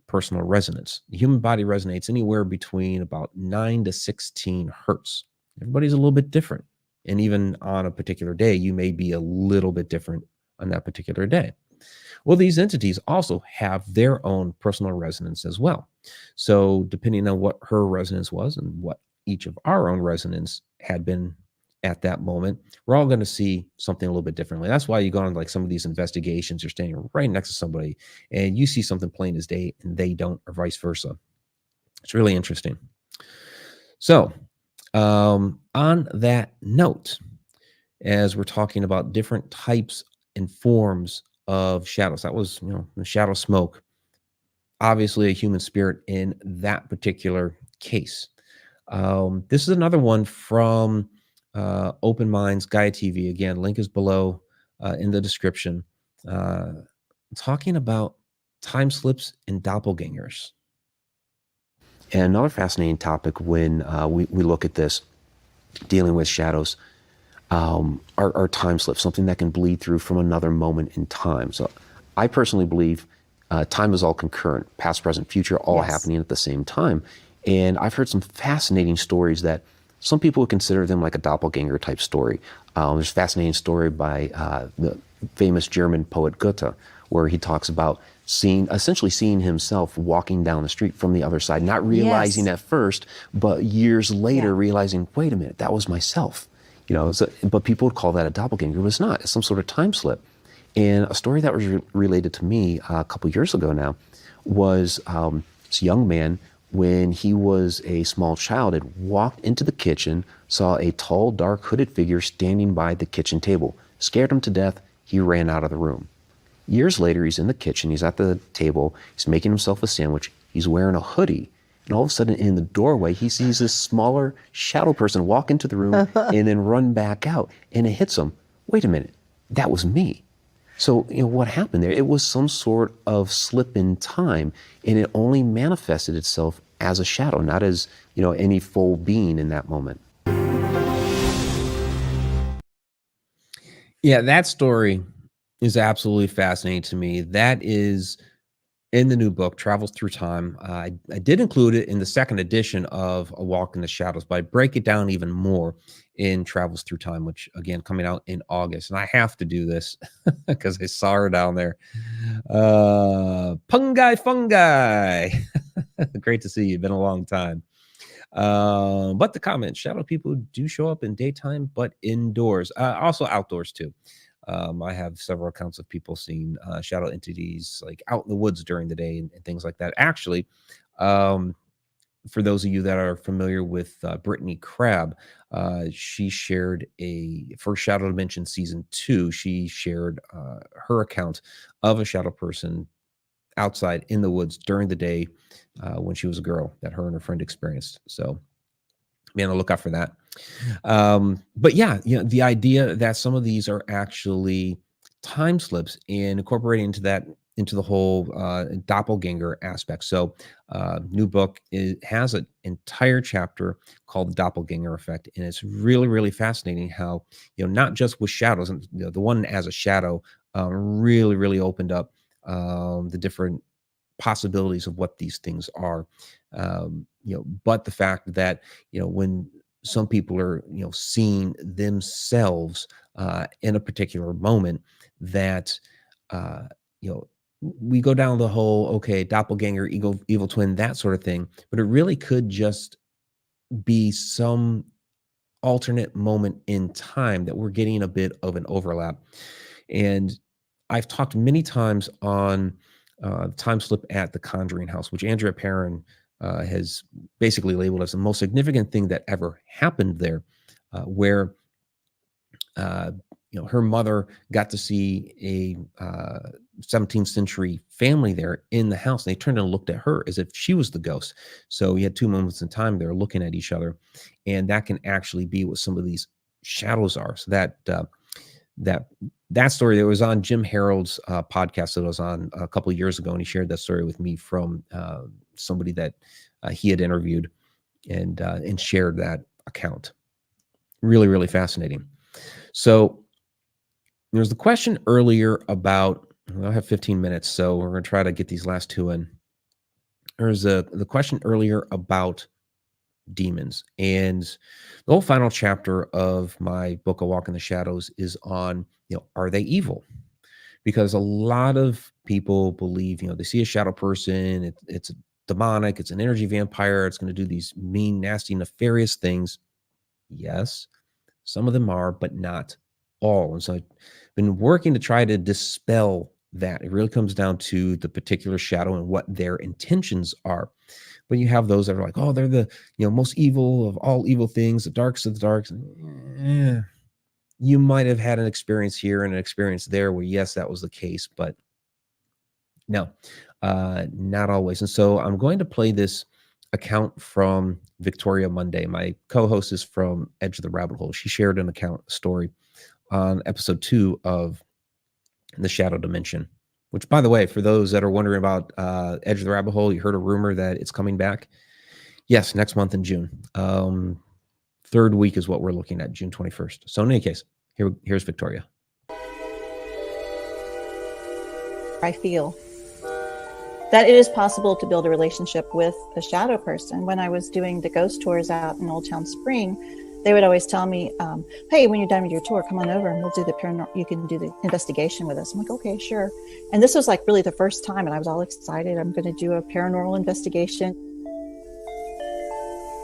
personal resonance. The human body resonates anywhere between about 9 to 16 hertz. Everybody's a little bit different. And even on a particular day, you may be a little bit different on that particular day. Well, these entities also have their own personal resonance as well. So depending on what her resonance was and what each of our own resonance had been at that moment, we're all going to see something a little bit differently. That's why you go on like some of these investigations, you're standing right next to somebody and you see something plain as day and they don't, or vice versa. It's really interesting. So on that note, as we're talking about different types and forms of shadows, that was, the shadow smoke, obviously a human spirit in that particular case. This is another one from Open Minds Gaia TV. Again, link is below in the description. Talking about time slips and doppelgangers. And another fascinating topic when we look at this, dealing with shadows, are time slips, something that can bleed through from another moment in time. So I personally believe time is all concurrent, past, present, future, all happening at the same time. And I've heard some fascinating stories that some people would consider them like a doppelganger type story. There's a fascinating story by the famous German poet Goethe, where he talks about essentially seeing himself walking down the street from the other side, not realizing at first, but years later realizing, wait a minute, that was myself. But people would call that a doppelganger, but it's not. It's some sort of time slip. And a story that was related to me a couple years ago now was this young man, when he was a small child, had walked into the kitchen, saw a tall, dark, hooded figure standing by the kitchen table. Scared him to death. He ran out of the room. Years later, he's in the kitchen. He's at the table. He's making himself a sandwich. He's wearing a hoodie. And all of a sudden, in the doorway, he sees this smaller shadow person walk into the room and then run back out. And it hits him. Wait a minute. That was me. So, what happened there? It was some sort of slip in time, and it only manifested itself as a shadow, not as, any full being in that moment. Yeah, that story is absolutely fascinating to me. That is in the new book, Travels Through Time. I did include it in the second edition of A Walk in the Shadows, but I break it down even more in Travels Through Time, which, again, coming out in August. And I have to do this because I saw her down there. Fungi. Great to see you. Been a long time. But the comments, shadow people do show up in daytime, but indoors, also outdoors too. I have several accounts of people seeing shadow entities like out in the woods during the day and things like that. Actually, for those of you that are familiar with Brittany Crabb, she shared for Shadow Dimension Season 2, she shared her account of a shadow person outside in the woods during the day when she was a girl that her and her friend experienced. So be on the lookout for that. But yeah, the idea that some of these are actually time slips and incorporating into the whole doppelganger aspect. So new book, it has an entire chapter called the doppelganger effect. And it's really, really fascinating how, not just with shadows, and the one as a shadow really, really opened up the different possibilities of what these things are. But the fact that, when some people are, seeing themselves in a particular moment, that, we go down the whole, okay, doppelganger, evil twin, that sort of thing. But it really could just be some alternate moment in time that we're getting a bit of an overlap. And I've talked many times on Time Slip at the Conjuring House, which Andrea Perrin has basically labeled as the most significant thing that ever happened there, where her mother got to see a 17th century family there in the house. And they turned and looked at her as if she was the ghost. So you had two moments in time there looking at each other, and that can actually be what some of these shadows are. So that story that was on Jim Harold's podcast that was on a couple of years ago, and he shared that story with me from somebody that he had interviewed and shared that account. Really, really fascinating. So there's the question earlier about, I have 15 minutes, so we're going to try to get these last two in. There's the question earlier about demons, and the whole final chapter of my book, A Walk in the Shadows, is on, are they evil? Because a lot of people believe, they see a shadow person, it's demonic, it's an energy vampire, it's going to do these mean, nasty, nefarious things. Yes, some of them are, but not all. And so I've been working to try to dispel that. It really comes down to the particular shadow and what their intentions are. But you have those that are like, oh, they're the most evil of all evil things, the darkest of the darks. You might have had an experience here and an experience there where, yes, that was the case, but no, not always. And so I'm going to play this account from Victoria Mundae. My co-host is from Edge of the Rabbit Hole. She shared an story on episode 2 of The Shadow Dimension, which, by the way, for those that are wondering about Edge of the Rabbit Hole, you heard a rumor that it's coming back. Yes, next month in June. Third week is what we're looking at, June 21st. So in any case, here's Victoria. I feel that it is possible to build a relationship with a shadow person. When I was doing the ghost tours out in Old Town Spring, they would always tell me, hey, when you're done with your tour, come on over and we'll do the paranormal, you can do the investigation with us. I'm like, okay, sure. And this was like really the first time, and I was all excited. I'm going to do a paranormal investigation.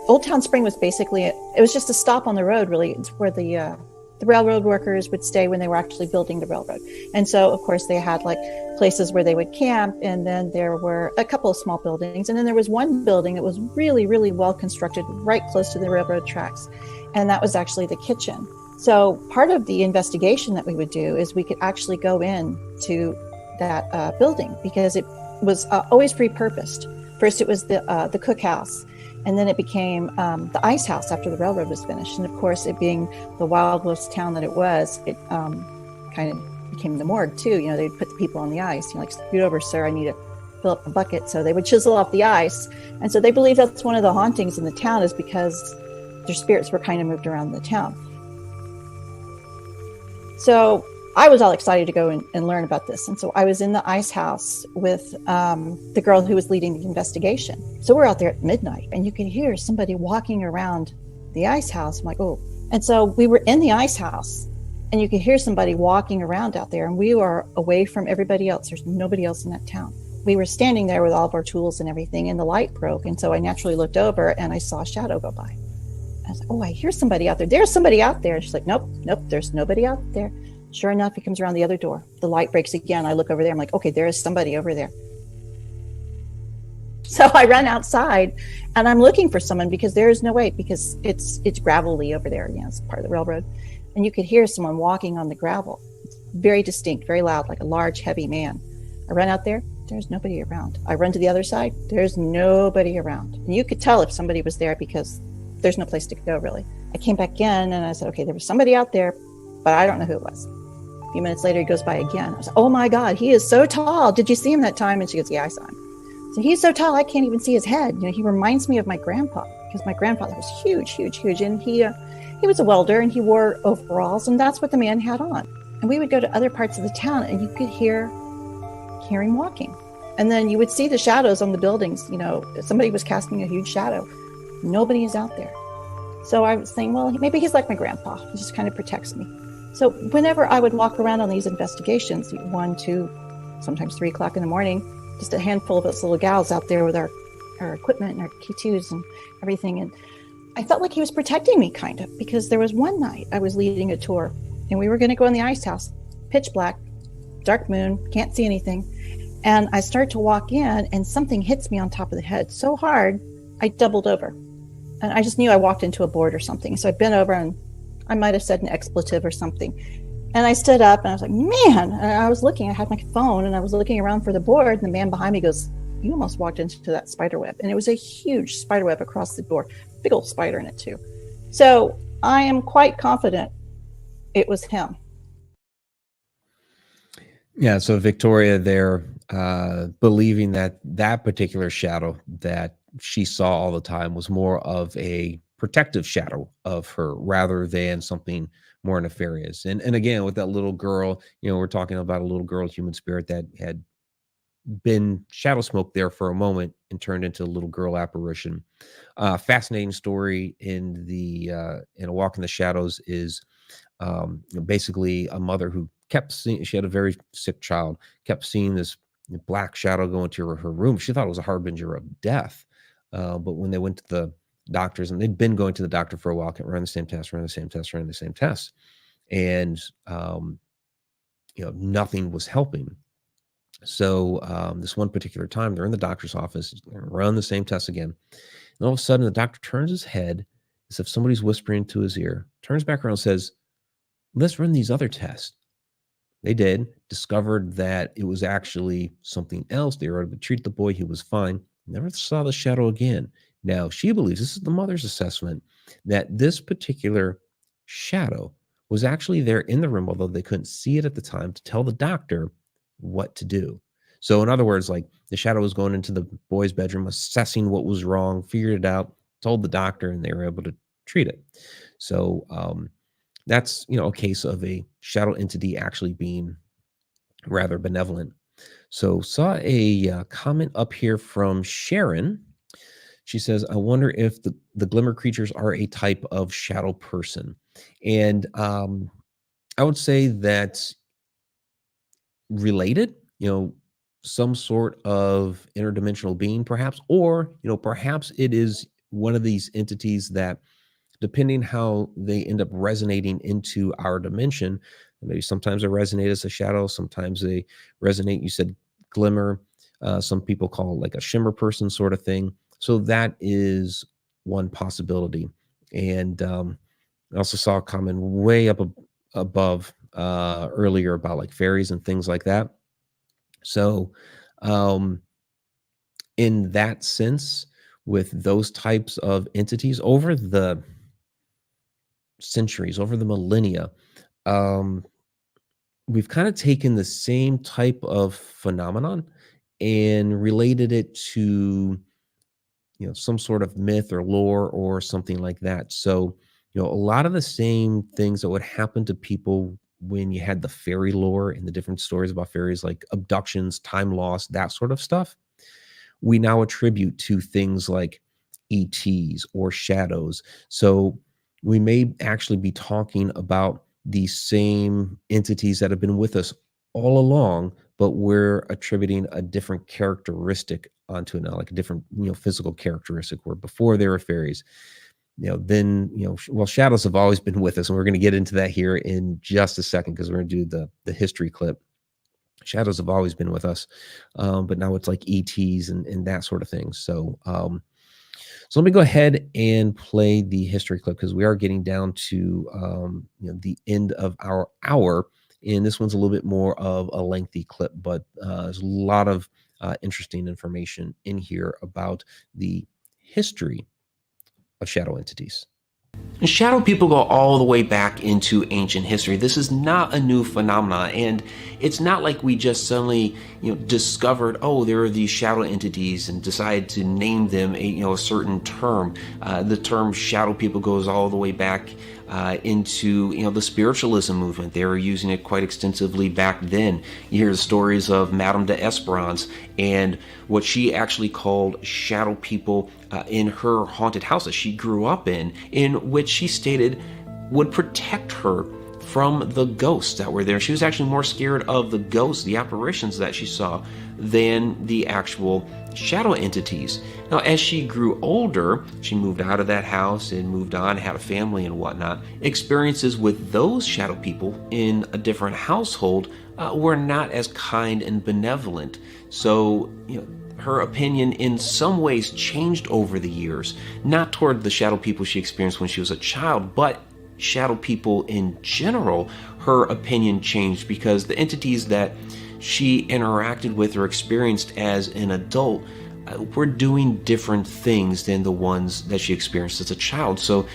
Old Town Spring was basically, it was just a stop on the road, really. It's where the railroad workers would stay when they were actually building the railroad. And so, of course, they had like places where they would camp, and then there were a couple of small buildings. And then there was one building that was really, really well constructed right close to the railroad tracks. And that was actually the kitchen. So part of the investigation that we would do is we could actually go in to that building, because it was always repurposed. First, it was the cookhouse. And then it became the ice house after the railroad was finished. And of course, it being the Wild West town that it was, it kind of became the morgue too. You know, they'd put the people on the ice. You know, like, scoot over, sir, I need to fill up a bucket. So they would chisel off the ice. And so they believe that's one of the hauntings in the town, is because their spirits were kind of moved around the town. So I was all excited to go and learn about this. And so I was in the ice house with the girl who was leading the investigation. So we're out there at midnight, and you can hear somebody walking around the ice house. I'm like, oh. And so we were in the ice house, and you could hear somebody walking around out there, and we were away from everybody else. There's nobody else in that town. We were standing there with all of our tools and everything, and the light broke. And so I naturally looked over, and I saw a shadow go by. I was like, oh, I hear somebody out there. There's somebody out there. And she's like, nope, there's nobody out there. Sure enough, he comes around the other door. The light breaks again. I look over there. I'm like, okay, there is somebody over there. So I run outside, and I'm looking for someone, because there is no way, because it's gravelly over there. You know, it's part of the railroad. And you could hear someone walking on the gravel. It's very distinct, very loud, like a large, heavy man. I run out there. There's nobody around. I run to the other side. There's nobody around. And you could tell if somebody was there, because there's no place to go, really. I came back in, and I said, okay, there was somebody out there, but I don't know who it was. A few minutes later, he goes by again. I was like, oh my God, he is so tall. Did you see him that time? And she goes, yeah, I saw him. So he's so tall, I can't even see his head. You know, he reminds me of my grandpa, because my grandfather was huge, huge, huge. And he was a welder, and he wore overalls, and that's what the man had on. And we would go to other parts of the town, and you could hear him walking. And then you would see the shadows on the buildings. You know, somebody was casting a huge shadow. Nobody is out there. So I was saying, well, maybe he's like my grandpa. He just kind of protects me. So whenever I would walk around on these investigations, 1, 2, sometimes 3 o'clock in the morning, just a handful of us little gals out there with our equipment and our K2s and everything. And I felt like he was protecting me, kind of, because there was one night I was leading a tour, and we were going to go in the ice house, pitch black, dark moon, can't see anything. And I start to walk in, and something hits me on top of the head so hard, I doubled over. And I just knew I walked into a board or something. So I bent over, and I might have said an expletive or something. And I stood up, and I was like, man, and I was looking, I had my phone, and I was looking around for the board, and the man behind me goes, you almost walked into that spider web. And it was a huge spider web across the door, big old spider in it too. So I am quite confident it was him. Yeah, so Victoria there, believing that that particular shadow that she saw all the time was more of a protective shadow of her rather than something more nefarious. And again, with that little girl, you know, we're talking about a little girl, human spirit that had been shadow smoke there for a moment and turned into a little girl apparition. Fascinating story in A Walk in the Shadows is basically a mother who kept seeing, she had a very sick child, kept seeing this black shadow go into her room. She thought it was a harbinger of death. But when they went to the doctors, and they'd been going to the doctor for a while, ran the same test, and you know, nothing was helping. So this one particular time, they're in the doctor's office, run the same test again, and all of a sudden, the doctor turns his head as if somebody's whispering to his ear, turns back around, and says, "Let's run these other tests." They did, discovered that it was actually something else. They were able to treat the boy. He was fine. Never saw the shadow again. Now, she believes, this is the mother's assessment, that this particular shadow was actually there in the room, although they couldn't see it at the time, to tell the doctor what to do. So in other words, like the shadow was going into the boy's bedroom, assessing what was wrong, figured it out, told the doctor, and they were able to treat it. So that's, a case of a shadow entity actually being rather benevolent. So saw a comment up here from Sharon. She says, I wonder if the glimmer creatures are a type of shadow person. And I would say that's related, some sort of interdimensional being perhaps, or, perhaps it is one of these entities that, depending how they end up resonating into our dimension, maybe sometimes they resonate as a shadow, sometimes they resonate, you said glimmer, some people call it like a shimmer person sort of thing. So that is one possibility. And I also saw a comment way up above earlier about like fairies and things like that. So in that sense, with those types of entities over the centuries, over the millennia, we've kind of taken the same type of phenomenon and related it to, some sort of myth or lore or something like that. So, a lot of the same things that would happen to people when you had the fairy lore and the different stories about fairies, like abductions, time loss, that sort of stuff, we now attribute to things like ETs or shadows. So we may actually be talking about these same entities that have been with us all along, but we're attributing a different characteristic onto it now, like a different, physical characteristic, where before they were fairies, then, well, shadows have always been with us. And we're going to get into that here in just a second, because we're going to do the history clip. Shadows have always been with us, but now it's like ETs and that sort of thing. So, so let me go ahead and play the history clip, because we are getting down to the end of our hour, and this one's a little bit more of a lengthy clip, but there's a lot of interesting information in here about the history of shadow entities. Shadow people go all the way back into ancient history. This is not a new phenomenon, and it's not like we just suddenly, discovered, oh, there are these shadow entities and decided to name them a certain term. The term shadow people goes all the way back into the spiritualism movement. They were using it quite extensively back then. You hear the stories of Madame d'Esperance and what she actually called shadow people in her haunted house that she grew up in which she stated would protect her from the ghosts that were there. She was actually more scared of the ghosts, the apparitions that she saw, than the actual shadow entities. Now, as she grew older, she moved out of that house and moved on, had a family and whatnot. Experiences with those shadow people in a different household were not as kind and benevolent. So, her opinion in some ways changed over the years, not toward the shadow people she experienced when she was a child, but shadow people in general. Her opinion changed because the entities that she interacted with or experienced as an adult were doing different things than the ones that she experienced as a child. So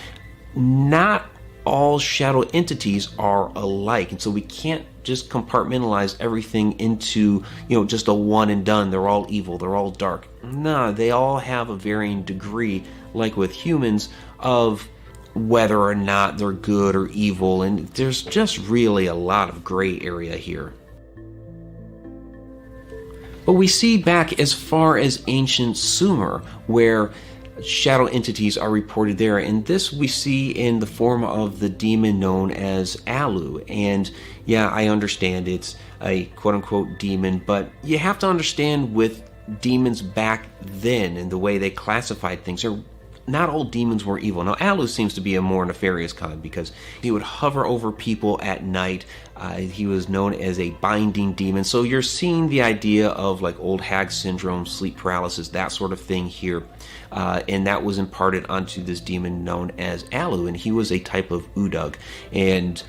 not all shadow entities are alike, and so we can't just compartmentalize everything into just a one and done. They're all evil, they're all dark. No, they all have a varying degree, like with humans, of whether or not they're good or evil, and there's just really a lot of gray area here. But we see back as far as ancient Sumer, where shadow entities are reported there, and this we see in the form of the demon known as Alu. And yeah, I understand it's a quote-unquote demon, but you have to understand with demons back then and the way they classified things, not all demons were evil. Now, Alu seems to be a more nefarious kind because he would hover over people at night. He was known as a binding demon. So you're seeing the idea of like old hag syndrome, sleep paralysis, that sort of thing here. And that was imparted onto this demon known as Alu. And he was a type of Udug. And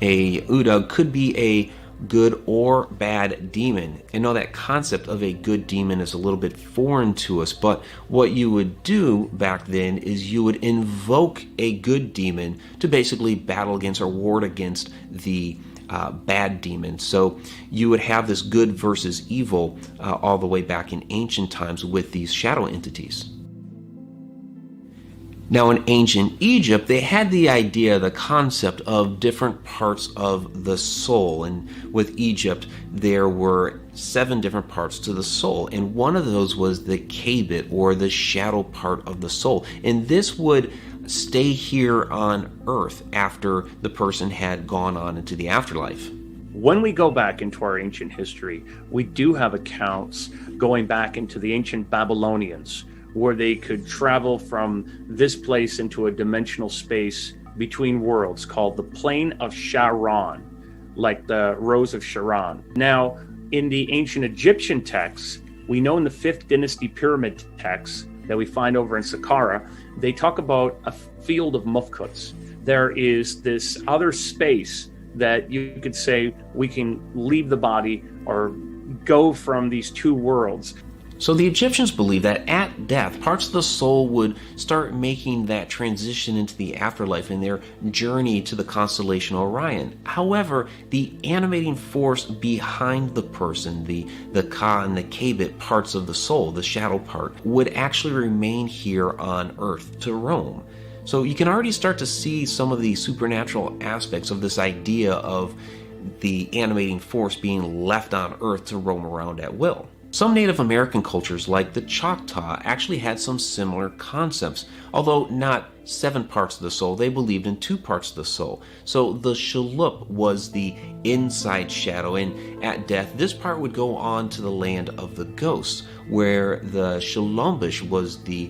a Udug could be a good or bad demon. And now that concept of a good demon is a little bit foreign to us, but what you would do back then is you would invoke a good demon to basically battle against or ward against the bad demons. So you would have this good versus evil all the way back in ancient times with these shadow entities. Now, in ancient Egypt, they had the idea, the concept of different parts of the soul. And with Egypt, there were 7 different parts to the soul. And one of those was the kabit, or the shadow part of the soul. And this would stay here on earth after the person had gone on into the afterlife. When we go back into our ancient history, we do have accounts going back into the ancient Babylonians, where they could travel from this place into a dimensional space between worlds called the Plain of Sharon, like the Rose of Sharon. Now, in the ancient Egyptian texts, we know in the 5th Dynasty Pyramid texts that we find over in Saqqara, they talk about a field of Mufkuts. There is this other space that you could say we can leave the body or go from these 2 worlds. So the Egyptians believed that at death, parts of the soul would start making that transition into the afterlife in their journey to the constellation Orion. However, the animating force behind the person, the Ka and the Kabit parts of the soul, the shadow part, would actually remain here on Earth to roam. So you can already start to see some of the supernatural aspects of this idea of the animating force being left on Earth to roam around at will. Some Native American cultures, like the Choctaw, actually had some similar concepts. Although not 7 parts of the soul, they believed in 2 parts of the soul. So the Shilluk was the inside shadow, and at death, this part would go on to the land of the ghosts, where the Shillumbish was the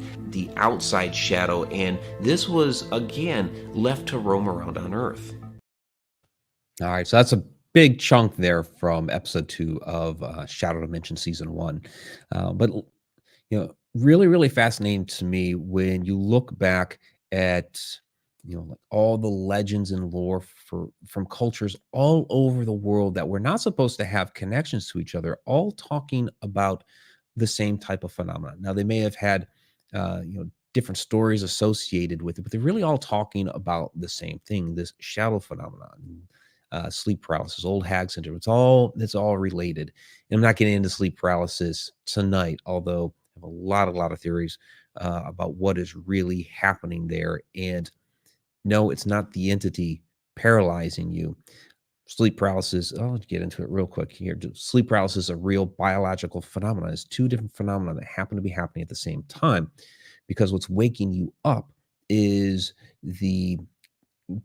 outside shadow, and this was, again, left to roam around on Earth. All right, so that's a big chunk there from episode 2 of Shadow Dimension season 1. But really, really fascinating to me when you look back at like all the legends and lore from cultures all over the world that were not supposed to have connections to each other, all talking about the same type of phenomenon. Now, they may have had different stories associated with it, but they're really all talking about the same thing, this shadow phenomenon. Sleep paralysis, old hag syndrome. It's all related. And I'm not getting into sleep paralysis tonight, although I have a lot of theories about what is really happening there. And no, it's not the entity paralyzing you. Sleep paralysis, I'll get into it real quick here. Sleep paralysis is a real biological phenomenon. It's 2 different phenomena that happen to be happening at the same time, because what's waking you up is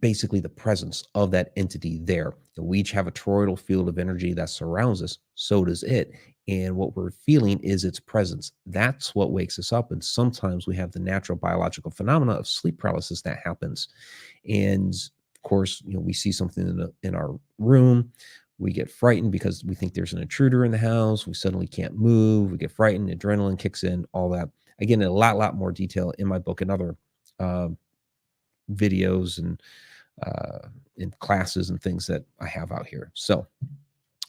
basically the presence of that entity there. And we each have a toroidal field of energy that surrounds us. So does it. And what we're feeling is its presence. That's what wakes us up. And sometimes we have the natural biological phenomena of sleep paralysis that happens. And of course, we see something in our room. We get frightened because we think there's an intruder in the house. We suddenly can't move. We get frightened. Adrenaline kicks in, all that. Again, in a lot more detail in my book and other videos and in classes and things that I have out here. So,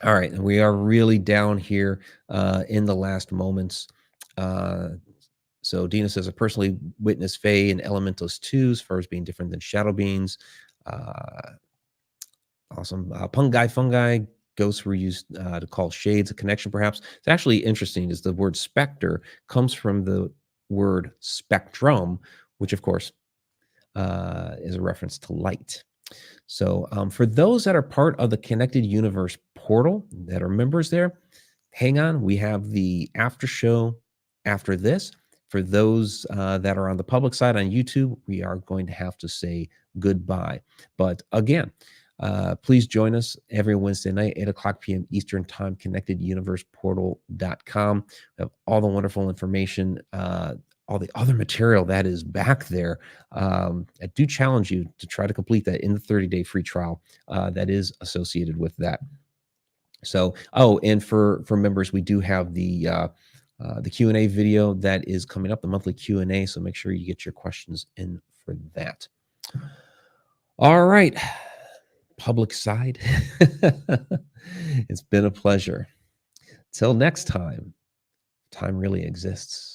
all right, and we are really down here in the last moments. So Dina says, I personally witnessed Fae and Elementals too, as far as being different than shadow beings. Awesome. Fungi, ghosts were used to call shades, a connection perhaps. It's actually interesting is the word specter comes from the word spectrum, which of course is a reference to light. So for those that are part of the Connected Universe portal that are members there, hang on. We have the after show after this. For those that are on the public side on YouTube, we are going to have to say goodbye. But again, please join us every Wednesday night, 8:00 p.m. Eastern Time, connecteduniverseportal.com. We have all the wonderful information, all the other material that is back there. I do challenge you to try to complete that in the 30-day free trial that is associated with that. So, and for members, we do have the Q&A video that is coming up, the monthly Q&A. So make sure you get your questions in for that. All right. Public side. It's been a pleasure. Till next time, time really exists.